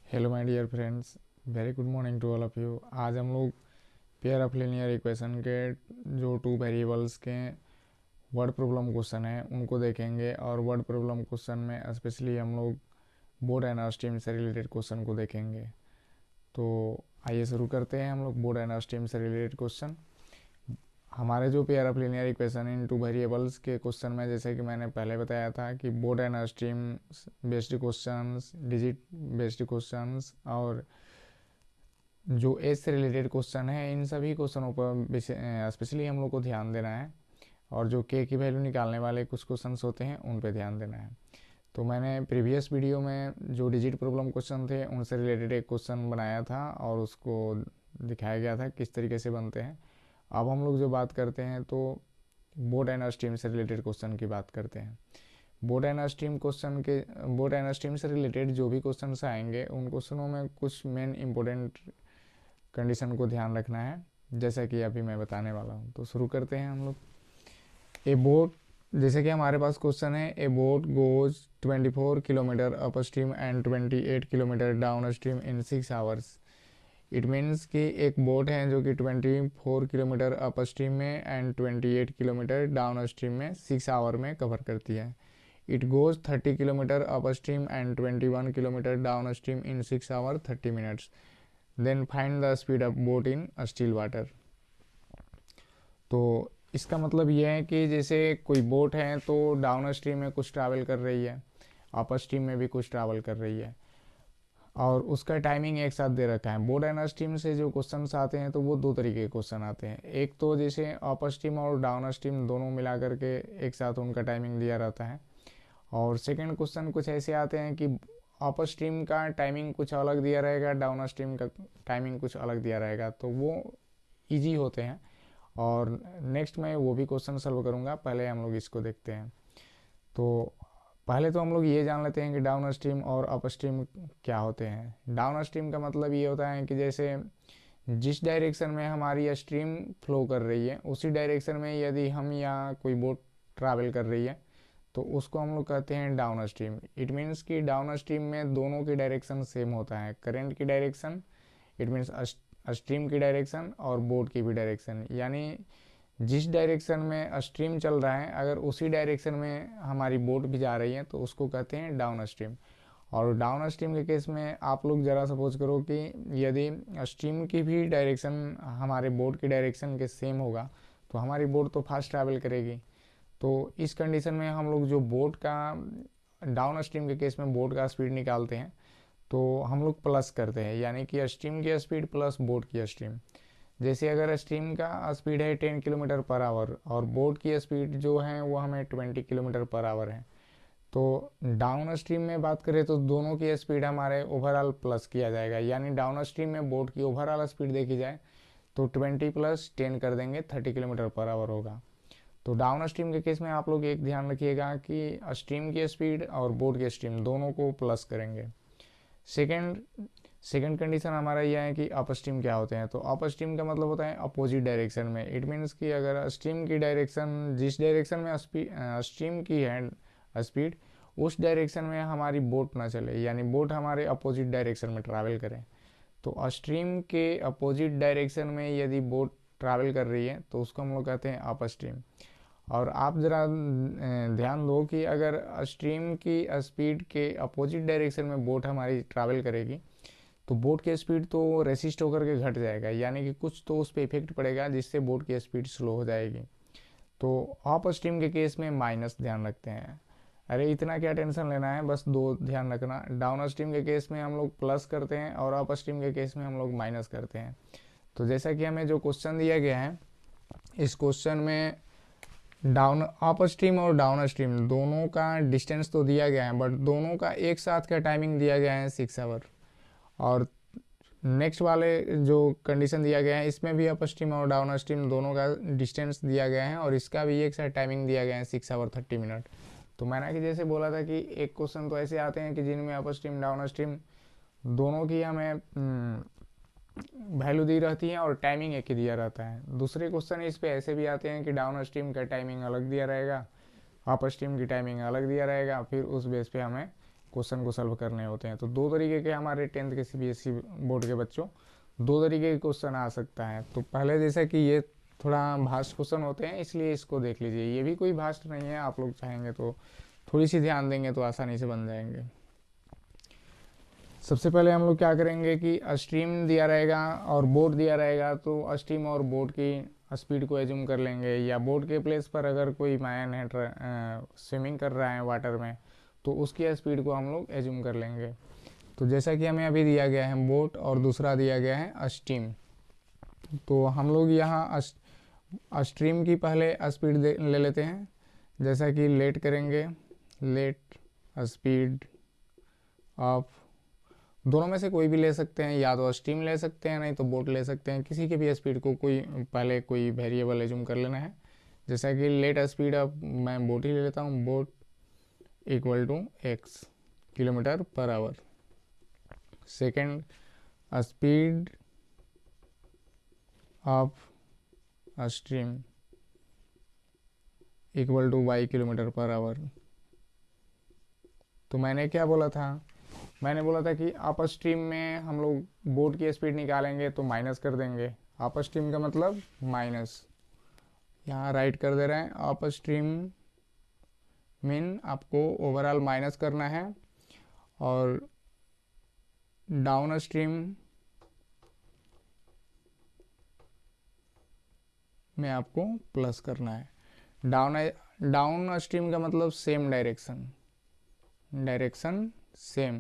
Hello my dear friends, very good morning to all of you. आज हम लोग pair of linear equation के जो टू वेरिएबल्स के वर्ड प्रॉब्लम क्वेश्चन है उनको देखेंगे, और वर्ड प्रॉब्लम क्वेश्चन में स्पेशली हम लोग बोर्ड एंड स्ट्रीम से रिलेटेड क्वेश्चन को देखेंगे। तो आइए शुरू करते हैं हम लोग बोर्ड एंड स्ट्रीम से रिलेटेड क्वेश्चन। हमारे जो pair of linear equation in two variables के क्वेश्चन में, जैसे कि मैंने पहले बताया था कि board and stream based questions, digit based questions और जो एज से रिलेटेड क्वेश्चन है, इन सभी क्वेश्चनों पर स्पेशली हम लोग को ध्यान देना है। और जो के की वैल्यू निकालने वाले कुछ क्वेश्चंस होते हैं उन पे ध्यान देना है। तो मैंने प्रीवियस वीडियो में जो डिजिट प्रॉब्लम क्वेश्चन थे उनसे रिलेटेड एक क्वेश्चन बनाया था और उसको दिखाया गया था किस तरीके से बनते हैं। अब हम लोग जो बात करते हैं तो बोर्ड एंड स्ट्रीम से रिलेटेड क्वेश्चन की बात करते हैं। बोर्ड एंड स्ट्रीम से रिलेटेड जो भी क्वेश्चन आएंगे उन क्वेश्चनों में कुछ मेन इंपॉर्टेंट कंडीशन को ध्यान रखना है, जैसा कि अभी मैं बताने वाला हूँ। तो शुरू करते हैं हम लोग। ए बोट, जैसे कि हमारे पास क्वेश्चन है, a boat goes 24 kilometre up stream and 28 kilometre down stream in 6 hours. It means कि एक बोट है जो कि 24 किलोमीटर अप स्ट्रीम में एंड 28 किलोमीटर डाउन स्ट्रीम में 6 आवर में कवर करती है। It goes 30 kilometre up stream and 21 kilometre down stream in 6 hour 30 minutes. Then find the speed of boat in still water. तो इसका मतलब ये है कि जैसे कोई बोट है तो डाउन स्ट्रीम में कुछ ट्रैवल कर रही है, अप स्ट्रीम में भी कुछ ट्रैवल कर रही है, और उसका टाइमिंग एक साथ दे रखा है। बोर्ड एंड स्ट्रीम से जो क्वेश्चन आते हैं तो वो दो तरीके के क्वेश्चन आते हैं। एक तो जैसे अप स्ट्रीम और डाउन स्ट्रीम दोनों मिला करके एक साथ उनका टाइमिंग दिया रहता है। और सेकंड क्वेश्चन कुछ ऐसे आते हैं कि अप स्ट्रीम का टाइमिंग कुछ अलग दिया रहेगा, डाउन स्ट्रीम का टाइमिंग कुछ अलग दिया रहेगा, तो वो इजी होते हैं। और नेक्स्ट मैं वो भी क्वेश्चन सॉल्व करूँगा, पहले हम लोग इसको देखते हैं। तो पहले तो हम लोग ये जान लेते हैं कि डाउन स्ट्रीम और अप स्ट्रीम क्या होते हैं। डाउन स्ट्रीम का मतलब ये होता है कि जैसे जिस डायरेक्शन में हमारी स्ट्रीम फ्लो कर रही है उसी डायरेक्शन में यदि हम या कोई बोट ट्रैवल कर रही है तो उसको हम लोग कहते हैं डाउन स्ट्रीम। इट मीन्स कि डाउन स्ट्रीम में दोनों की डायरेक्शन सेम होता है, करंट की डायरेक्शन, इट मीन्स स्ट्रीम की डायरेक्शन और बोट की भी डायरेक्शन। यानी जिस डायरेक्शन में स्ट्रीम चल रहा है अगर उसी डायरेक्शन में हमारी बोट भी जा रही है तो उसको कहते हैं डाउन स्ट्रीम। और डाउन स्ट्रीम के केस में आप लोग ज़रा सपोज करो कि यदि स्ट्रीम की भी डायरेक्शन हमारे बोट की डायरेक्शन के सेम होगा तो हमारी बोट तो फास्ट ट्रैवल करेगी। तो इस कंडीशन में हम लोग जो बोट का, डाउन स्ट्रीम के केस में बोट का स्पीड निकालते हैं तो हम लोग प्लस करते हैं, यानी कि स्ट्रीम की स्पीड प्लस बोट की स्ट्रीम। जैसे अगर स्ट्रीम का स्पीड है 10 किलोमीटर पर आवर और बोट की स्पीड जो है वो हमें 20 किलोमीटर पर आवर है, तो डाउन स्ट्रीम में बात करें तो दोनों की स्पीड हमारे ओवरऑल प्लस किया जाएगा। यानी डाउन स्ट्रीम में बोट की ओवरऑल स्पीड देखी जाए तो 20 प्लस 10 कर देंगे, 30 किलोमीटर पर आवर होगा। तो डाउन स्ट्रीम के केस में आप लोग एक ध्यान रखिएगा कि स्ट्रीम की स्पीड और बोट की स्ट्रीम दोनों को प्लस करेंगे। सेकेंड सेकेंड कंडीशन हमारा यह है कि अप स्ट्रीम क्या होते हैं। तो अप स्ट्रीम का मतलब होता है अपोजिट डायरेक्शन में। इट मीन्स कि अगर स्ट्रीम की डायरेक्शन, जिस डायरेक्शन में स्ट्रीम की है स्पीड, उस डायरेक्शन में हमारी बोट ना चले, यानी बोट हमारे अपोजिट डायरेक्शन में ट्रैवल करें। तो स्ट्रीम के अपोजिट डायरेक्शन में यदि बोट ट्रैवल कर रही है तो उसको हम लोग कहते हैं अप स्ट्रीम। और आप ज़रा ध्यान दो कि अगर स्ट्रीम की स्पीड के अपोजिट डायरेक्शन में बोट हमारी ट्रैवल करेगी तो बोट की स्पीड तो रेसिस्ट होकर के घट जाएगा, यानी कि कुछ तो उस पर इफेक्ट पड़ेगा जिससे बोट की स्पीड स्लो हो जाएगी। तो अप स्ट्रीम के केस में माइनस ध्यान रखते हैं। अरे इतना क्या टेंशन लेना है, बस दो ध्यान रखना। डाउन स्ट्रीम के केस में हम लोग प्लस करते हैं और अप स्ट्रीम के केस में हम लोग माइनस करते हैं। तो जैसा कि हमें जो क्वेश्चन दिया गया है, इस क्वेश्चन में डाउन अप स्ट्रीम और डाउन स्ट्रीम दोनों का डिस्टेंस तो दिया गया है, बट दोनों का एक साथ का टाइमिंग दिया गया है 6 आवर। और नेक्स्ट वाले जो कंडीशन दिया गया है इसमें भी अप स्ट्रीम और डाउन स्ट्रीम दोनों का डिस्टेंस दिया गया है और इसका भी एक साथ टाइमिंग दिया गया है 6 आवर 30 मिनट। तो मैंने कि जैसे बोला था कि एक क्वेश्चन तो ऐसे आते हैं कि जिनमें अप स्ट्रीम डाउन स्ट्रीम दोनों की हमें वैल्यू दी रहती है और टाइमिंग एक ही दिया रहता है। दूसरे क्वेश्चन इस पे ऐसे भी आते हैं कि डाउन स्ट्रीम का टाइमिंग अलग दिया रहेगा, अप स्ट्रीम की टाइमिंग अलग दिया रहेगा, फिर उस बेस पे हमें क्वेश्चन को सॉल्व करने होते हैं। तो दो तरीके के हमारे 10th के CBSE बोर्ड के बच्चों दो तरीके के क्वेश्चन आ सकता है। तो पहले जैसा कि ये थोड़ा भास्ट क्वेश्चन होते हैं, इसलिए इसको देख लीजिए। ये भी कोई भास्ट नहीं है, आप लोग चाहेंगे तो थोड़ी सी ध्यान देंगे तो आसानी से बन जाएंगे। सबसे पहले हम लोग क्या करेंगे कि स्ट्रीम दिया रहेगा और बोट दिया रहेगा, तो स्ट्रीम और बोट की स्पीड को एज्यूम कर लेंगे, या बोट के प्लेस पर अगर कोई मैन है स्विमिंग कर रहा है वाटर में तो उसकी स्पीड को हम लोग एज्यूम कर लेंगे। तो जैसा कि हमें अभी दिया गया है बोट और दूसरा दिया गया है स्ट्रीम, तो हम लोग यहाँ स्ट्रीम की पहले स्पीड ले लेते हैं। जैसा कि लेट करेंगे, लेट स्पीड ऑफ, दोनों में से कोई भी ले सकते हैं, या तो स्ट्रीम ले सकते हैं नहीं तो बोट ले सकते हैं। किसी के भी स्पीड को कोई पहले कोई वेरिएबल एज्यूम कर लेना है। जैसा कि लेट स्पीड ऑफ, मैं बोट ही ले लेता हूँ, boat equal to x kilometre per hour. Second, speed of stream equal to y kilometre per hour. तो मैंने क्या बोला था, मैंने बोला था कि अप स्ट्रीम में हम लोग बोट की स्पीड निकालेंगे तो माइनस कर देंगे। अप स्ट्रीम का मतलब माइनस, यहाँ राइट कर दे रहे हैं। अप स्ट्रीम मीन आपको ओवरऑल माइनस करना है, और डाउन स्ट्रीम में आपको प्लस करना है। डाउन स्ट्रीम का मतलब same direction, direction same.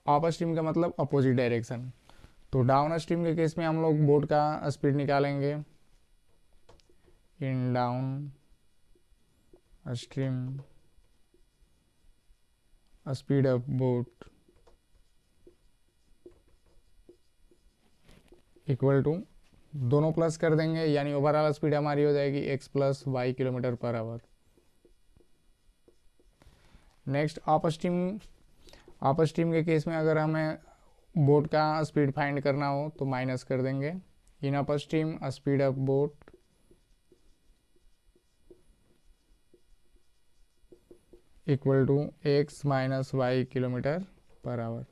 Upstream का मतलब अपोजिट डायरेक्शन। तो डाउन स्ट्रीम के केस में हम लोग बोट का स्पीड निकालेंगे। In downstream speed of boat equal to, दोनों प्लस कर देंगे, यानी ओवरऑल स्पीड हमारी हो जाएगी x plus y kilometre per hour. Next upstream के केस में अगर हमें बोट का स्पीड फाइंड करना हो तो माइनस कर देंगे। In up stream speed of boat equal to x minus y kilometre per hour.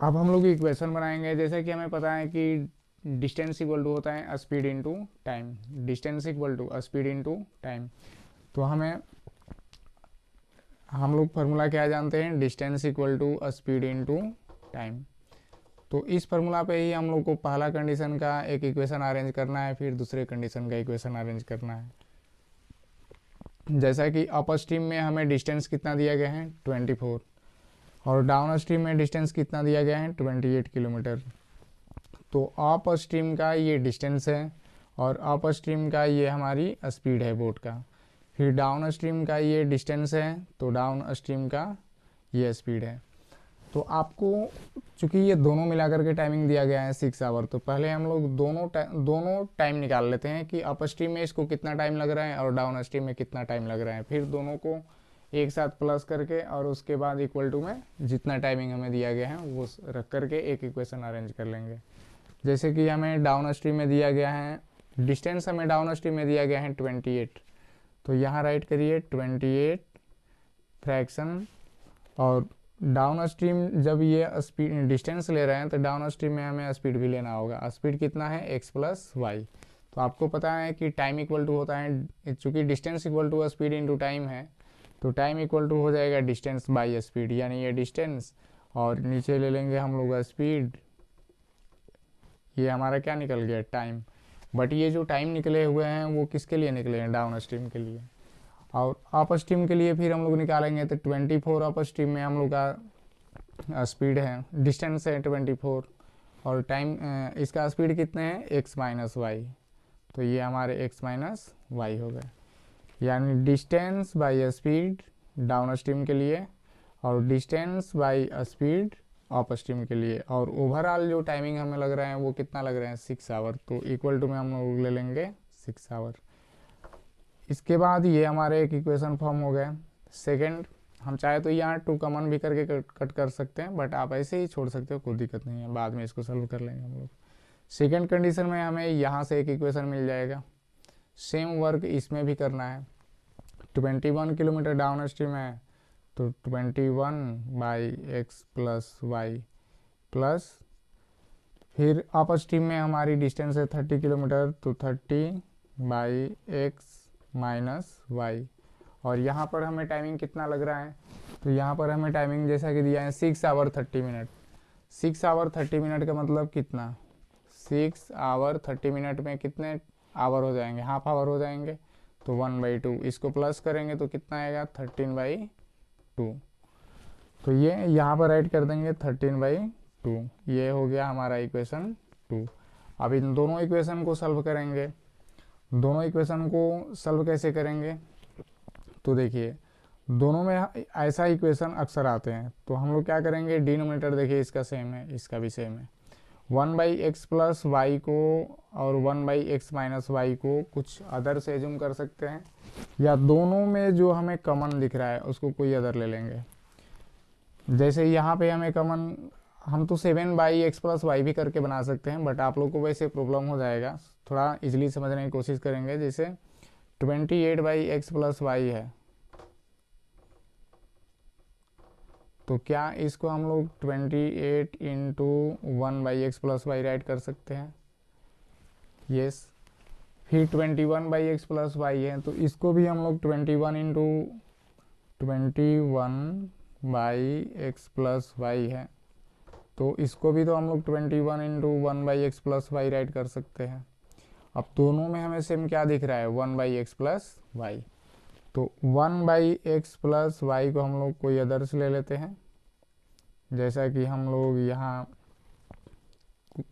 अब हम लोग इक्वेशन बनाएंगे। जैसे कि हमें पता है कि डिस्टेंस इक्वल टू होता है speed into time, distance equal to speed into time. तो हम लोग फार्मूला क्या जानते हैं, distance equal to speed into time. तो इस फार्मूला पे ही हम लोग को पहला कंडीशन का एक इक्वेशन अरेंज करना है, फिर दूसरे कंडीशन का इक्वेशन अरेंज करना है। जैसा कि अप स्ट्रीम में हमें डिस्टेंस कितना दिया गया है 24, और डाउन स्ट्रीम में डिस्टेंस कितना दिया गया है 28 किलोमीटर। तो अप स्ट्रीम का ये डिस्टेंस है और अप स्ट्रीम का ये हमारी स्पीड है बोट का। फिर डाउन स्ट्रीम का ये डिस्टेंस है, तो डाउन स्ट्रीम का ये स्पीड है। तो आपको चूंकि ये दोनों मिलाकर के टाइमिंग दिया गया है 6 आवर, तो पहले हम लोग दोनों टाइम निकाल लेते हैं कि अप स्ट्रीम में इसको कितना टाइम लग रहा है और डाउन स्ट्रीम में कितना टाइम लग रहा है। फिर दोनों को एक साथ प्लस करके और उसके बाद इक्वल टू में जितना टाइमिंग हमें दिया गया है वो रख करके एक इक्वेशन अरेंज कर लेंगे। जैसे कि हमें डाउन स्ट्रीम में दिया गया है, डिस्टेंस हमें डाउन स्ट्रीम में दिया गया है 28, तो यहाँ राइट करिए 28 फ्रैक्शन, और डाउन स्ट्रीम जब ये स्पीड डिस्टेंस ले रहे हैं तो डाउन स्ट्रीम में हमें स्पीड भी लेना होगा। स्पीड कितना है x प्लस वाई। तो आपको पता है कि टाइम इक्वल टू होता है, चूँकि distance equal to speed into time है, तो टाइम इक्वल टू हो जाएगा डिस्टेंस बाई स्पीड, यानी ये डिस्टेंस और नीचे ले लेंगे हम लोग स्पीड। ये हमारा क्या निकल गया टाइम, बट ये जो टाइम निकले हुए हैं वो किसके लिए निकले हैं, डाउन स्ट्रीम के लिए। और अप स्ट्रीम के लिए फिर हम लोग निकालेंगे तो 24 अप स्ट्रीम में हम लोग का स्पीड है, डिस्टेंस है 24, और टाइम इसका स्पीड कितने हैं x माइनस वाई, तो ये हमारे x माइनस वाई हो गए। यानी distance by speed down stream के लिए और distance by speed up stream के लिए, और ओवरऑल जो टाइमिंग हमें लग रहा है वो कितना लग रहा है 6 आवर, तो इक्वल टू में हम लोग ले लेंगे 6 आवर। इसके बाद ये हमारे एक इक्वेशन फॉर्म हो गया। सेकंड, हम चाहे तो यहाँ 2 कॉमन भी करके कट कर सकते हैं, बट आप ऐसे ही छोड़ सकते हो, कोई दिक्कत नहीं है, बाद में इसको सॉल्व कर लेंगे हम लोग। सेकेंड कंडीशन में हमें यहाँ से एक इक्वेशन मिल जाएगा। सेम वर्क इसमें भी करना है। 21 किलोमीटर डाउन स्ट्रीम है तो 21/x प्लस वाई प्लस फिर अप स्ट्रीम में हमारी डिस्टेंस है 30 किलोमीटर तो 30/x माइनस वाई। और यहाँ पर हमें टाइमिंग कितना लग रहा है, तो यहाँ पर हमें टाइमिंग जैसा कि दिया है 6 आवर 30 मिनट। 6 आवर 30 मिनट का मतलब कितना, 6 आवर 30 मिनट में कितने आवर हो जाएंगे, हाफ आवर हो जाएंगे, तो 1/2। इसको प्लस करेंगे तो कितना आएगा 13/2। तो ये यहाँ पर ऐड कर देंगे 13/2। ये हो गया हमारा इक्वेशन 2। अब इन दोनों इक्वेशन को सॉल्व करेंगे। दोनों इक्वेशन को सॉल्व कैसे करेंगे, तो देखिए दोनों में ऐसा इक्वेशन अक्सर आते हैं, तो हम लोग क्या करेंगे, डिनोमिनेटर देखिए इसका सेम है, इसका भी सेम है। 1/x प्लस वाई को और 1/x माइनस वाई को कुछ अदर से एज्यूम कर सकते हैं, या दोनों में जो हमें कॉमन दिख रहा है उसको कोई अदर ले लेंगे। जैसे यहाँ पे हमें कॉमन, हम तो 7/x प्लस वाई भी करके बना सकते हैं, बट आप लोग को वैसे प्रॉब्लम हो जाएगा, थोड़ा इजीली समझने की कोशिश करेंगे। जैसे 28/x प्लस वाई है, तो क्या इसको हम लोग 28 into 1/x plus Y right कर सकते हैं, यस। फिर 21/x प्लस वाई है, तो इसको भी हम लोग 21 इंटू 21/x प्लस वाई है, तो इसको भी तो हम लोग 21 into 1/x plus Y right कर सकते हैं। अब दोनों में हमें सेम क्या दिख रहा है, 1/x प्लस वाई, तो 1/x प्लस वाई को हम लोग कोई अदर्स ले लेते हैं। जैसा कि हम लोग यहाँ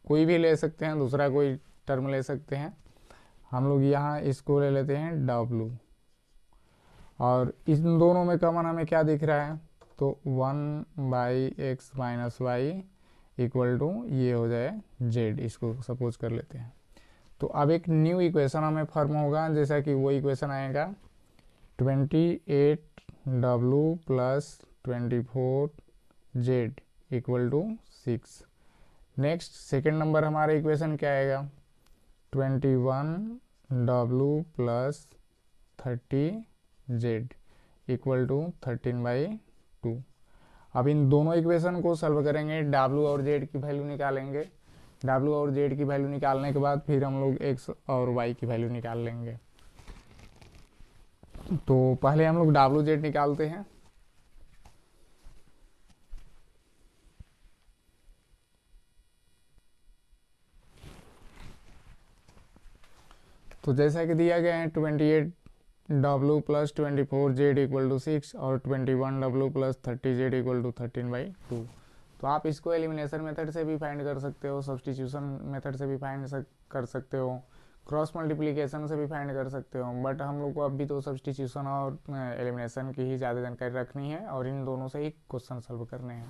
कोई भी ले सकते हैं, दूसरा कोई टर्म ले सकते हैं। हम लोग यहाँ इसको ले लेते हैं w, और इन दोनों में कॉमन हमें क्या दिख रहा है, तो 1/x minus y equal to ये हो जाए z, इसको सपोज कर लेते हैं। तो अब एक न्यू इक्वेशन हमें फॉर्म होगा, जैसा कि वो इक्वेशन आएगा 28w plus 24z equal to 6। Next second number हमारा इक्वेशन क्या आएगा, 21w plus 30z equal to 13/2। अब इन दोनों इक्वेशन को सॉल्व करेंगे, w और z की वैल्यू निकालेंगे। w और z की वैल्यू निकालने के बाद फिर हम लोग x और y की वैल्यू निकाल लेंगे। तो पहले हम लोग w z निकालते हैं। तो जैसा कि दिया गया है 28w plus 24z equal to 6 और 21w plus 30z equal to 13/2। तो आप इसको एलिमिनेशन मेथड से भी फाइंड कर सकते हो, सब्स्टिट्यूशन मेथड से भी फाइंड कर सकते हो, क्रॉस मल्टीप्लिकेशन से भी फाइंड कर सकते हो, बट हम लोग को अभी तो सब्स्टिट्यूशन और एलिमिनेशन की ही ज़्यादा जानकारी रखनी है और इन दोनों से ही क्वेश्चन सॉल्व करने हैं।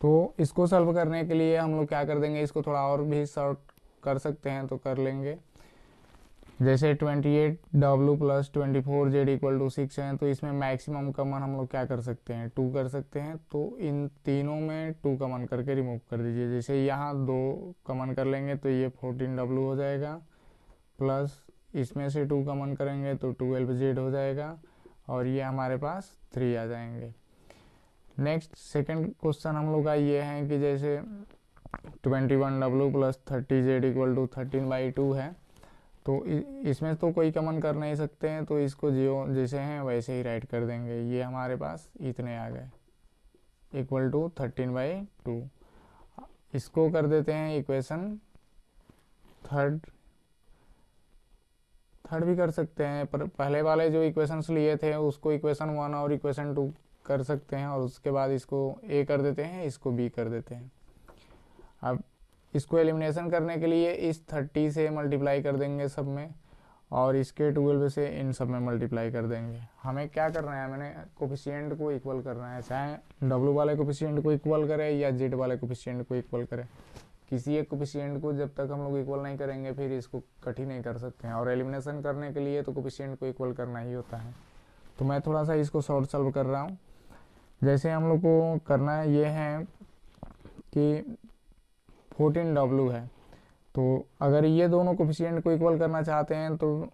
तो इसको सॉल्व करने के लिए हम लोग क्या कर देंगे, इसको थोड़ा और भी शॉर्ट कर सकते हैं, तो कर लेंगे। जैसे 28w plus 24z equal to 6 है, तो इसमें मैक्सिमम कॉमन हम लोग क्या कर सकते हैं, 2 कर सकते हैं। तो इन तीनों में 2 कॉमन करके रिमूव कर दीजिए। जैसे यहाँ 2 कॉमन कर लेंगे तो ये 14w हो जाएगा, प्लस इसमें से 2 कॉमन करेंगे तो 12z हो जाएगा, और ये हमारे पास 3 आ जाएंगे। नेक्स्ट सेकंड क्वेश्चन हम लोग का ये है कि जैसे 21w plus 30z equal to 13/2 है, तो इसमें तो कोई कॉमन कर नहीं सकते हैं, तो इसको जो जैसे हैं वैसे ही राइट कर देंगे। ये हमारे पास इतने आ गए इक्वल टू 13/2। इसको कर देते हैं इक्वेशन थर्ड भी कर सकते हैं, पर पहले वाले जो इक्वेशंस लिए थे उसको इक्वेशन 1 और इक्वेशन 2 कर सकते हैं, और उसके बाद इसको a कर देते हैं, इसको b कर देते हैं। अब इसको एलिमिनेशन करने के लिए इस 30 से मल्टीप्लाई कर देंगे सब में, और इसके 12 से इन सब में मल्टीप्लाई कर देंगे। हमें क्या करना है, मैंने कोफिशिएंट को इक्वल करना है, चाहे w वाले कोफिशिएंट को इक्वल करे या z वाले कोफिशिएंट को इक्वल करे। किसी एक कोफिशिएंट को जब तक हम लोग इक्वल नहीं करेंगे फिर इसको कठिन नहीं कर सकते हैं, और एलिमिनेशन करने के लिए तो कोफिशिएंट को इक्वल करना ही होता है। तो मैं थोड़ा सा इसको शॉर्ट सॉल्व कर रहा हूँ। जैसे हम लोग को करना ये है कि 14w है, तो अगर ये दोनों कोफिशिएंट को इक्वल करना चाहते हैं तो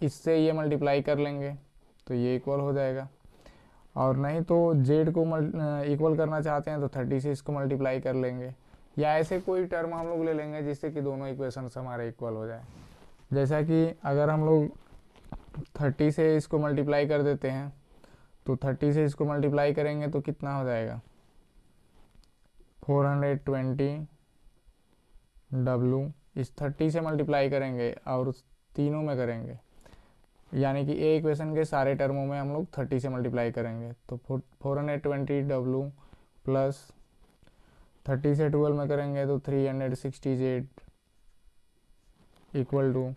इससे ये मल्टीप्लाई कर लेंगे तो ये इक्वल हो जाएगा, और नहीं तो जेड को इक्वल करना चाहते हैं तो 30 से इसको मल्टीप्लाई कर लेंगे, या ऐसे कोई टर्म हम लोग ले लेंगे जिससे कि दोनों इक्वेशन हमारे इक्वल हो जाए। जैसा कि अगर हम लोग 30 से इसको मल्टीप्लाई कर देते हैं तो 30 से इसको मल्टीप्लाई करेंगे तो कितना हो जाएगा 420 W, इस 30 से मल्टीप्लाई करेंगे और तीनों में करेंगे, यानी कि ए इक्वेशन के सारे टर्मों में हम लोग 30 से मल्टीप्लाई करेंगे तो 420 W प्लस 30 से 12 में करेंगे तो 360 Z इक्वल टू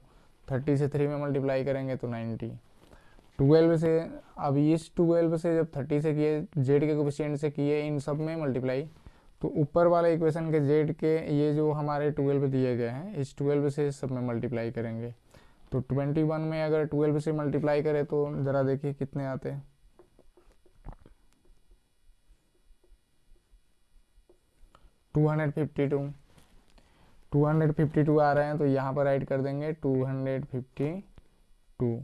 30 से 3 में मल्टीप्लाई करेंगे तो 90। 12 से, अब इस 12 से जब 30 से किए, जेड के कोफिशिएंट से किए इन सब में मल्टीप्लाई, तो ऊपर वाले इक्वेशन के जेड के ये जो हमारे 12 दिए गए हैं इस 12 से सब में मल्टीप्लाई करेंगे। तो 21 में अगर 12 से मल्टीप्लाई करें तो ज़रा देखिए कितने आते हैं, 252 आ रहे हैं, तो यहाँ पर ऐड कर देंगे 252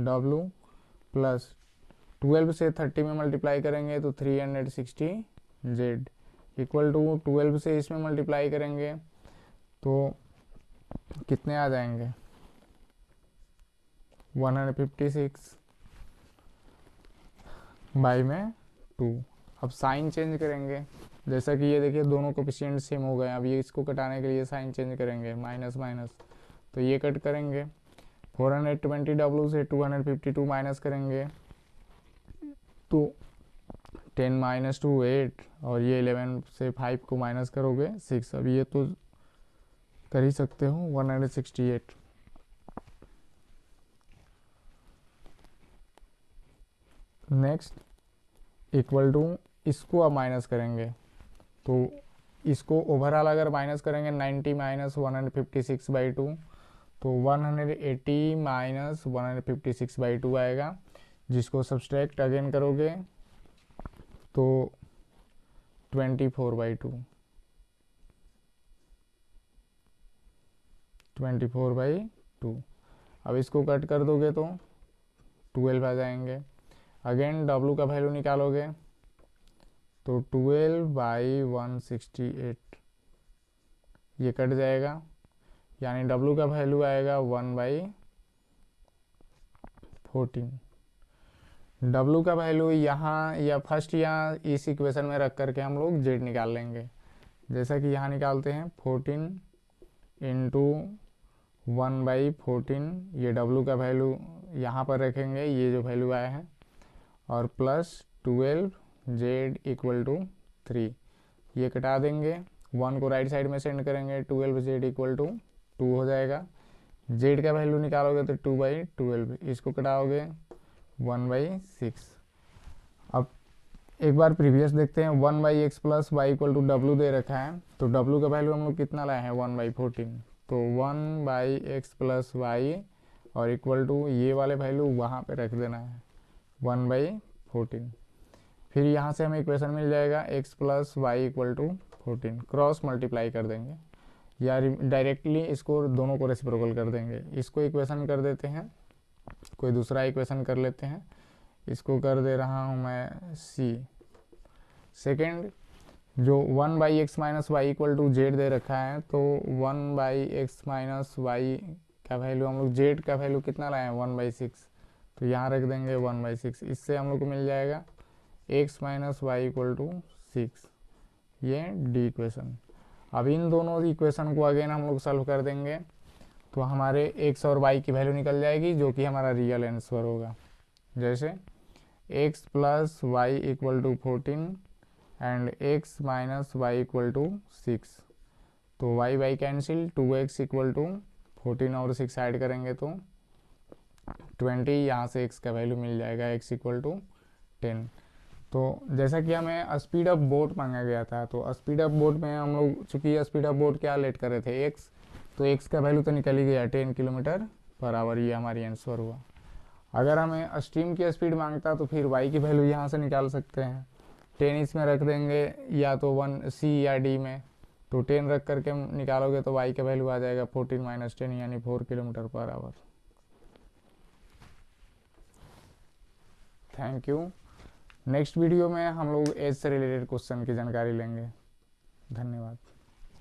W प्लस 12 से 30 में मल्टीप्लाई करेंगे तो 360 Z इक्वल टू 12 से इसमें मल्टीप्लाई करेंगे तो कितने आ जाएंगे 156 बाई में 2। अब साइन चेंज करेंगे, जैसा कि ये देखिए दोनों कोफिशिएंट सेम हो गए। अब ये इसको कटाने के लिए साइन चेंज करेंगे, माइनस माइनस, तो ये कट करेंगे। 420 W से 252 माइनस करेंगे तो 10 माइनस 2 8, और ये 11 से 5 को माइनस करोगे 6। अब ये तो कर ही सकते हो 168। नेक्स्ट इक्वल टू, इसको अब माइनस करेंगे तो इसको ओवरऑल अगर माइनस करेंगे 90 माइनस 156 बाई 2 तो 180 माइनस 156 बाई 2 आएगा, जिसको सब्सट्रैक्ट अगेन करोगे तो 24 बाई 2, 24 बाई 2। अब इसको कट कर दोगे तो 12 आ जाएंगे। अगेन W का वैल्यू निकालोगे तो 12 बाई 168 ये कट जाएगा, यानी W का वैल्यू आएगा 1 बाई 14। W का वैल्यू यहाँ या फर्स्ट यहाँ इस इक्वेशन में रख करके हम लोग Z निकाल लेंगे, जैसा कि यहाँ निकालते हैं 14 इंटू 1 बाई 14, ये W का वैल्यू यहाँ पर रखेंगे, ये जो वैल्यू आया है, और प्लस 12 Z इक्वल टू 3, ये कटा देंगे, 1 को राइट साइड में सेंड करेंगे, 12 Z इक्वल टू 2 हो जाएगा। Z का वैल्यू निकालोगे तो 2 बाई 12, इसको कटाओगे 1 बाई 6। अब एक बार प्रीवियस देखते हैं, 1 by x plus y equal to W दे रखा है, तो W का वैल्यू हम लोग कितना लाए हैं 1 बाई 14, तो 1 बाई एक्स प्लस वाई और इक्वल टू ये वाले वैल्यू वहाँ पे रख देना है 1 बाई 14। फिर यहाँ से हमें इक्वेशन मिल जाएगा x plus y equal to 14, cross multiply कर देंगे या डायरेक्टली इसको दोनों को रेसिप्रोकल कर देंगे। इसको इक्वेशन कर देते हैं, कोई दूसरा इक्वेशन कर लेते हैं, इसको कर दे रहा हूँ मैं c। सेकेंड जो 1 by x minus y equal to z दे रखा है, तो 1 बाई एक्स माइनस वाई का वैल्यू हम लोग जेड का वैल्यू कितना लाए हैं 1 बाई 6, तो यहाँ रख देंगे 1 बाई 6। इससे हम लोग को मिल जाएगा x minus y equal to 6, ये डी इक्वेशन। अब इन दोनों इक्वेशन को अगेन हम लोग सॉल्व कर देंगे तो हमारे x और y की वैल्यू निकल जाएगी, जो कि हमारा रियल आंसर होगा। जैसे x plus y equal to 14 and x minus y equal to 6, तो y y cancel, 2x equal to 14 और 6 ऐड करेंगे तो 20, यहाँ से x का वैल्यू मिल जाएगा x इक्वल टू 10। तो जैसा कि हमें स्पीड ऑफ बोट मांगा गया था, तो स्पीड ऑफ बोट में हम लोग चूँकि स्पीड ऑफ बोट क्या लेट कर रहे थे x, तो x का वैल्यू तो निकल ही गया 10 किलोमीटर पर आवर, ये हमारी आंसर हुआ। अगर हमें स्ट्रीम की स्पीड मांगता तो फिर y की वैल्यू यहाँ से निकाल सकते हैं, 10 इसमें रख देंगे, या तो 1 C या D में, तो 10 रख करके निकालोगे तो y का वैल्यू आ जाएगा 14 माइनस 10 यानी 4 kilometre per our. Thank you. Next video में हम लोग एज से रिलेटेड क्वेश्चन की जानकारी लेंगे। धन्यवाद।